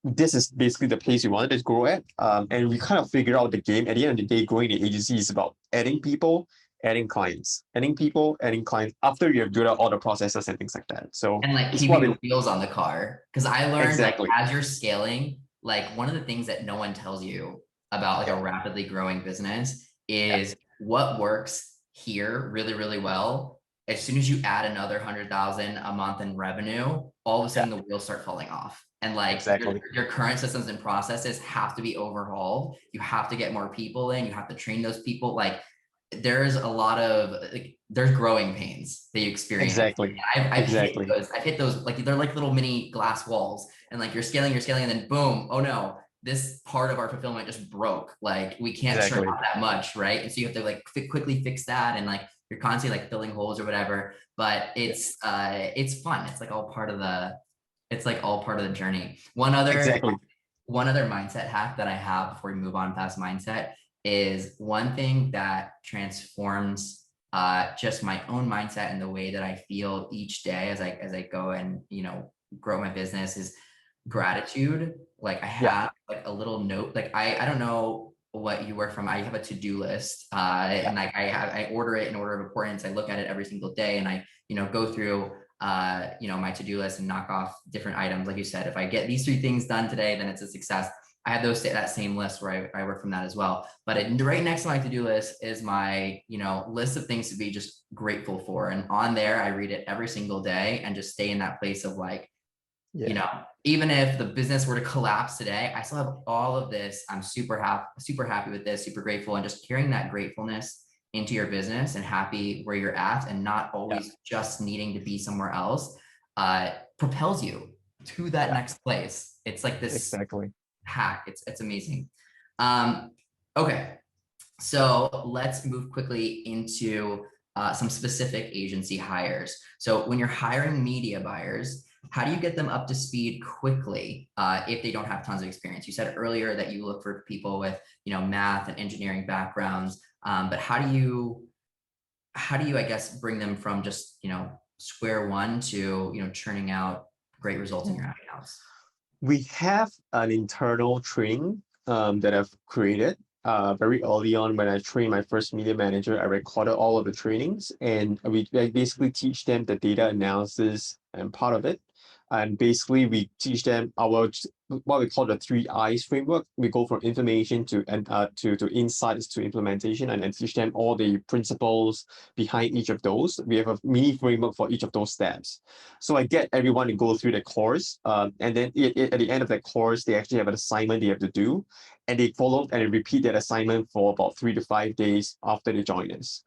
this is basically the pace we wanted to grow at. And we kind of figured out the game. At the end of the day, growing the agency is about adding people, adding clients, adding people, adding clients after you have built out all the processes and things like that. So And like it's keeping what the it wheels on the car. Because I learned like exactly. as you're scaling, like one of the things that no one tells you about like a Yeah, rapidly growing business yeah, is what works here really, really well. As soon as you add another 100,000 a month in revenue, all of a yeah, sudden the wheels start falling off. And like exactly. your current systems and processes have to be overhauled. You have to get more people in, you have to train those people. Like there's a lot of like there's growing pains that you experience. Exactly. I've hit Exactly. those. I've hit those like they're like little mini glass walls, and like you're scaling, and then boom, oh no, this part of our fulfillment just broke. Like we can't churn Exactly. out that much, right? And so you have to like quickly fix that, and like you're constantly like filling holes or whatever. But Yeah, it's fun. It's like all part of the journey. One exactly. other mindset hack that I have before we move on past mindset is one thing that transforms just my own mindset and the way that I feel each day as I go and, you know, grow my business is gratitude. Like I Yeah. have like a little note, like I don't know what you work from. I have a to-do list, and like I order it in order of importance. I look at it every single day, and I, you know, go through you know, my to-do list and knock off different items. Like you said, if I get these 3 things done today, then it's a success. I have that same list where I work from that as well. But right next to my to-do list is my, you know, list of things to be just grateful for. And on there, I read it every single day and just stay in that place of like, you know, even if the business were to collapse today, I still have all of this. I'm super happy with this, super grateful, and just carrying that gratefulness into your business and happy where you're at and not always just needing to be somewhere else propels you to that next place. It's like this hack. It's amazing. Okay, so let's move quickly into some specific agency hires. So when you're hiring media buyers, how do you get them up to speed quickly if they don't have tons of experience? You said earlier that you look for people with, you know, math and engineering backgrounds, but how do you, I guess, bring them from just, you know, square one to, you know, churning out great results in your ad accounts? We have an internal training that I've created. Very early on when I trained my first media manager, I recorded all of the trainings, and I basically teach them the data analysis and part of it. And basically we teach them our what we call the 3 I's framework. We go from information to insights to implementation, and then teach them all the principles behind each of those. We have a mini framework for each of those steps. So I get everyone to go through the course, and then at the end of that course, they actually have an assignment they have to do, and they follow and repeat that assignment for about 3 to 5 days after they join us.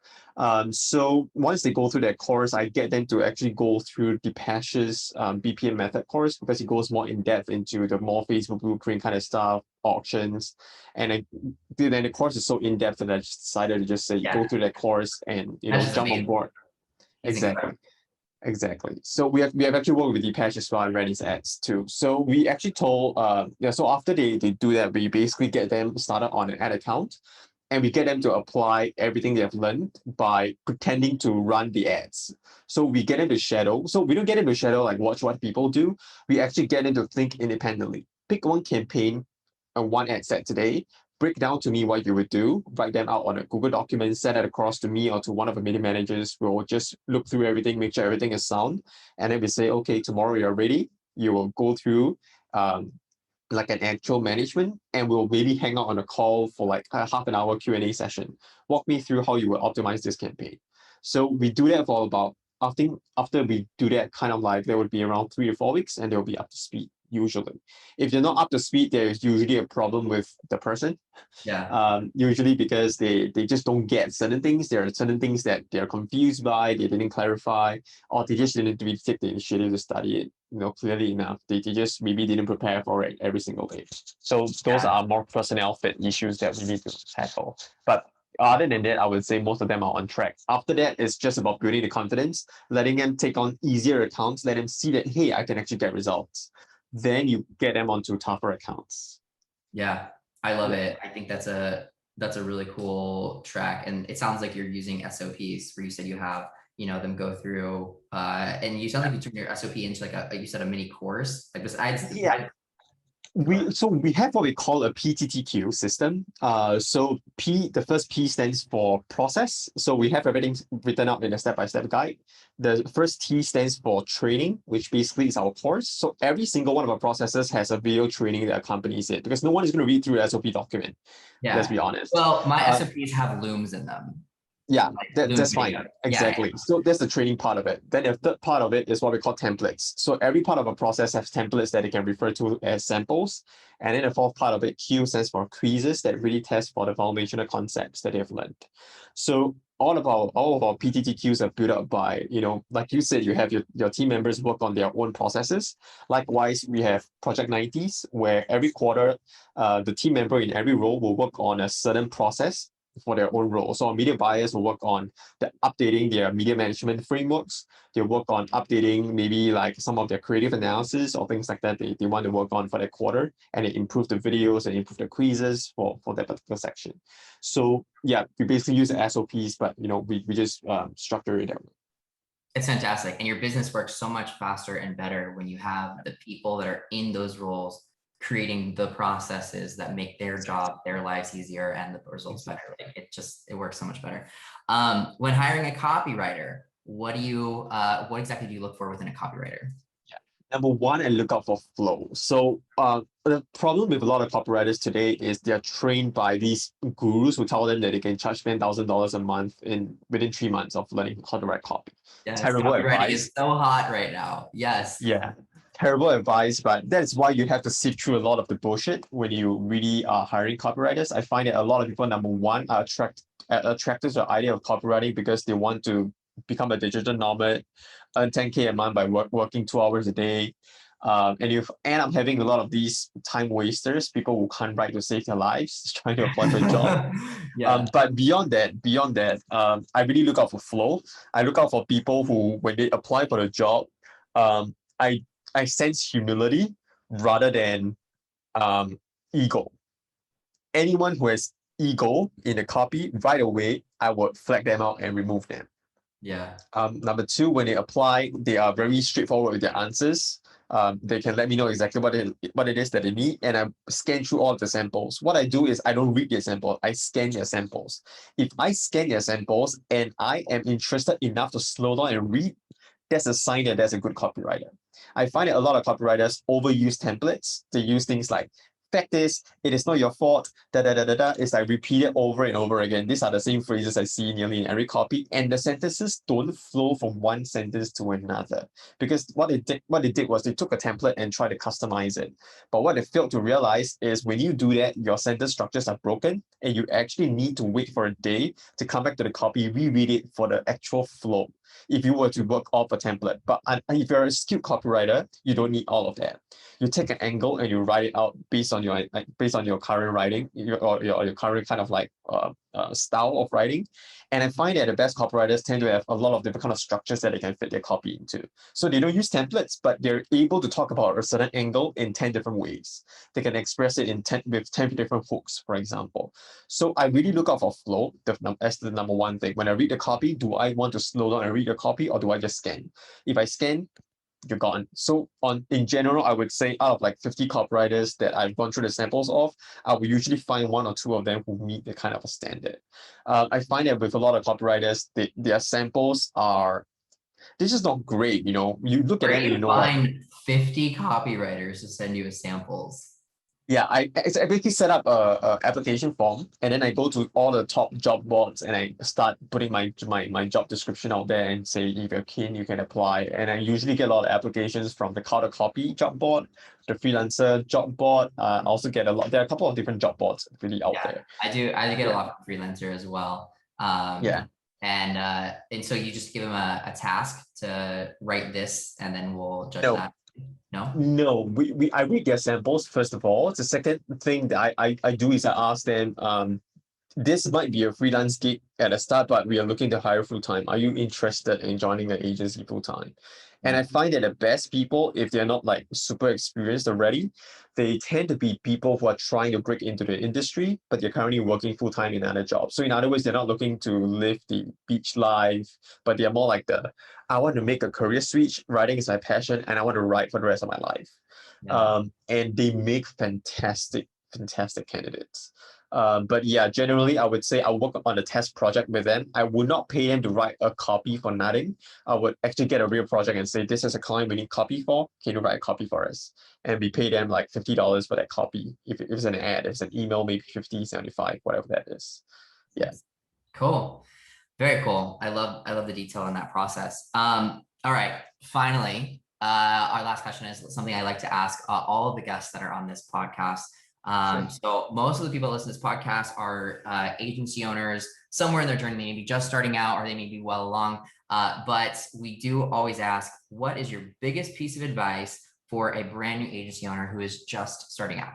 So once they go through that course, I get them to actually go through Deepash's BPM method course, because it goes more in depth into the more Facebook blueprint kind of stuff, auctions. And then the course is so in depth that I just decided to just say, go through that course and, you know, jump on board. Exactly. So we have actually worked with Deepash as well and ran his ads too. So we actually told so after they do that, we basically get them started on an ad account, and we get them to apply everything they have learned by pretending to run the ads. So we get them to shadow. So we don't get them to shadow like watch what people do. We actually get them to think independently. Pick one campaign and one ad set today. Break down to me what you would do, write them out on a Google document, send it across to me or to one of the media managers. We'll just look through everything, make sure everything is sound. And then we say, okay, tomorrow you're ready. You will go through like an actual management, and we'll maybe hang out on a call for like a half an hour Q&A session. Walk me through how you will optimize this campaign. So we do that for about, I think after we do that, kind of like there would be around 3 to 4 weeks, and they'll be up to speed usually. If you're not up to speed, there's usually a problem with the person. Usually because they just don't get certain things. There are certain things that they're confused by, they didn't clarify, or they just didn't really take the initiative to study it, you know, clearly enough. They just maybe didn't prepare for it every single day. So those are more personnel fit issues that we need to tackle. But other than that, I would say most of them are on track. After that, it's just about building the confidence, letting them take on easier accounts, let them see that, hey, I can actually get results. Then you get them onto tougher accounts. Yeah, I love it. I think that's a really cool track. And it sounds like you're using SOPs where you said you have, you know, them go through and you sound like you turn your SOP into like you said, a mini course. Like besides we have what we call a Pttq system. So the first P stands for process. So we have everything written out in a step-by-step guide. The first T stands for training, which basically is our course. So every single one of our processes has a video training that accompanies it, because no one is going to read through the SOP document. Let's be honest. Well, my SOPs have looms in them. Yeah, that's fine. Exactly. So that's the training part of it. Then the third part of it is what we call templates. So every part of a process has templates that they can refer to as samples. And then the fourth part of it, Q, stands for quizzes that really test for the foundational concepts that they've learned. So all of our PTTQs are built up by, you know, like you said, you have your team members work on their own processes. Likewise, we have Project 90s, where every quarter, the team member in every role will work on a certain process for their own role. So media buyers will work on updating their media management frameworks. They work on updating maybe like some of their creative analysis or things like that they want to work on for their quarter, and they improve the videos and improve the quizzes for that particular section. So yeah, we basically use the SOPs, but we just structure it that way. It's fantastic. And your business works so much faster and better when you have the people that are in those roles creating the processes that make their job, their lives easier, and the results better. Like it works so much better. When hiring a copywriter, what exactly do you look for within a copywriter? Number one, I look out for flow. So the problem with a lot of copywriters today is they're trained by these gurus who tell them that they can charge $10,000 a month within 3 months of learning how to write copy. Yes, Terrible copywriting advice. is so hot right now. Yes. Yeah, terrible advice, but that's why you have to sift through a lot of the bullshit when you really are hiring copywriters. I find that a lot of people, number one, are attracted to the idea of copywriting because they want to become a digital nomad, earn 10K a month by working 2 hours a day. And you end up having a lot of these time wasters, people who can't write to save their lives, trying to apply for a job. Yeah. But beyond that, I really look out for flow. I look out for people who, when they apply for the job, I sense humility rather than ego. Anyone who has ego in the copy, right away, I would flag them out and remove them. Yeah. Number two, when they apply, they are very straightforward with their answers. They can let me know exactly what it is that they need, and I scan through all of the samples. What I do is I don't read their sample, I scan their samples. If I scan their samples and I am interested enough to slow down and read, that's a sign that that's a good copywriter. I find that a lot of copywriters overuse templates. They use things like, fact is, it is not your fault, It's like repeated over and over again. These are the same phrases I see nearly in every copy, and the sentences don't flow from one sentence to another. Because what they did was they took a template and tried to customize it. But what they failed to realize is when you do that, your sentence structures are broken, and you actually need to wait for a day to come back to the copy, reread it for the actual flow, if you were to work off a template. But if you're a skilled copywriter, you don't need all of that. You take an angle and you write it out based on your current writing, your current kind of like style of writing. And I find that the best copywriters tend to have a lot of different kind of structures that they can fit their copy into. So they don't use templates, but they're able to talk about a certain angle in 10 different ways. They can express it with 10 different hooks, for example. So I really look out for flow as the number one thing. When I read the copy, do I want to slow down and read the copy, or do I just scan? If I scan, you're gone. So in general, I would say out of like 50 copywriters that I've gone through the samples of, I will usually find 1 or 2 of them who meet the kind of a standard. I find that with a lot of copywriters, their samples are, this is not great. You look at them and you know what. Find 50 copywriters to send you samples. Yeah, I basically set up a application form, and then I go to all the top job boards and I start putting my job description out there and say, if you're keen, you can apply. And I usually get a lot of applications from the How to Copy job board, the freelancer job board. I also get a lot. There are a couple of different job boards really out there. I do get a lot from freelancer as well. And so you just give them a task to write this, and then we'll judge that. No, I read their samples first of all. The second thing that I do is I ask them, this might be a freelance gig at the start, but we are looking to hire full time. Are you interested in joining the agency full time? And I find that the best people, if they're not like super experienced already, they tend to be people who are trying to break into the industry, but they're currently working full time in another job. So in other words, they're not looking to live the beach life, but they're more like I want to make a career switch. Writing is my passion, and I want to write for the rest of my life. And they make fantastic candidates. But yeah, generally, I would say I'll work on a test project with them. I would not pay them to write a copy for nothing. I would actually get a real project and say, this is a client we need copy for. Can you write a copy for us? And we pay them like $50 for that copy. If it's an ad, if it's an email, maybe 50, 75, whatever that is. Yeah. Cool. Very cool. I love the detail in that process. All right. Finally, our last question is something I like to ask all of the guests that are on this podcast. So most of the people that listen to this podcast are agency owners somewhere in their journey. They may be just starting out, or they may be well along. But we do always ask, what is your biggest piece of advice for a brand new agency owner who is just starting out?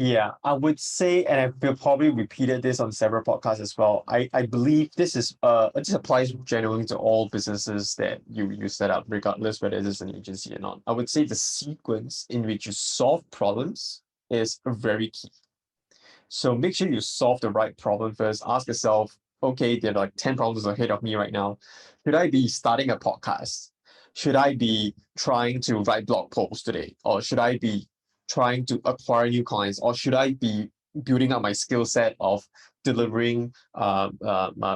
Yeah, I would say, and I've probably repeated this on several podcasts as well. I believe this applies generally to all businesses that you set up, regardless whether it is an agency or not. I would say the sequence in which you solve problems is very key. So make sure you solve the right problem first. Ask yourself, okay, there are like 10 problems ahead of me right now. Should I be starting a podcast? Should I be trying to write blog posts today? Or should I be trying to acquire new clients? Or should I be building up my skill set of delivering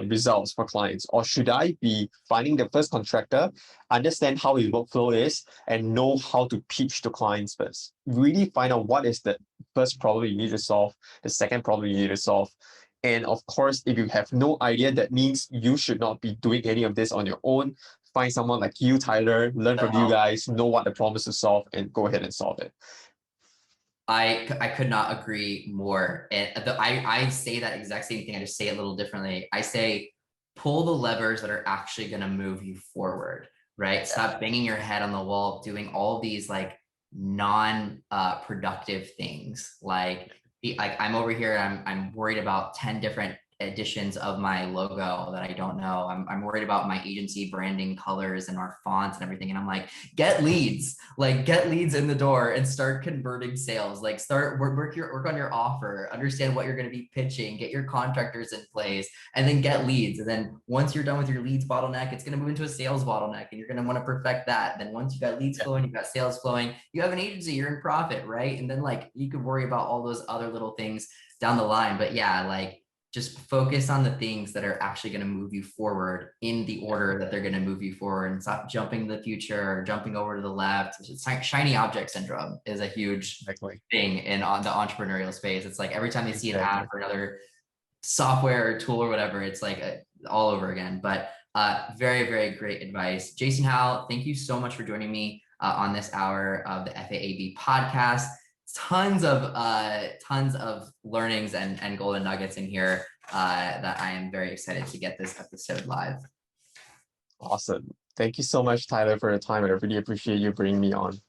results for clients? Or should I be finding the first contractor, understand how his workflow is, and know how to pitch to clients first? Really find out what is the first problem you need to solve, the second problem you need to solve. And of course, if you have no idea, that means you should not be doing any of this on your own. Find someone like you, Tyler, learn from you guys, know what the problem is to solve, and go ahead and solve it. I could not agree more. And I say that exact same thing. I just say it a little differently. I say, pull the levers that are actually going to move you forward, right? Stop banging your head on the wall, doing all these like non-productive things. Like I'm over here, I'm worried about 10 different editions of my logo that I don't know. I'm worried about my agency branding colors and our fonts and everything. And I'm like, get leads in the door and start converting sales. Like start work on your offer, understand what you're going to be pitching, get your contractors in place, and then get leads. And then once you're done with your leads bottleneck, it's going to move into a sales bottleneck, and you're going to want to perfect that. Then once you got leads flowing, you've got sales flowing, you have an agency, you're in profit, right? And then like you could worry about all those other little things down the line. But yeah, like just focus on the things that are actually going to move you forward in the order that they're going to move you forward, and stop jumping to the future or jumping over to the left. It's like shiny object syndrome is a huge thing in the entrepreneurial space. It's like every time they see an ad for another software or tool or whatever, it's like all over again. But very, very great advice. Jason Howe, thank you so much for joining me on this hour of the FAAB podcast. Tons of learnings and golden nuggets in here that I am very excited to get this episode live. Awesome. Thank you so much, Tyler, for your time. I really appreciate you bringing me on.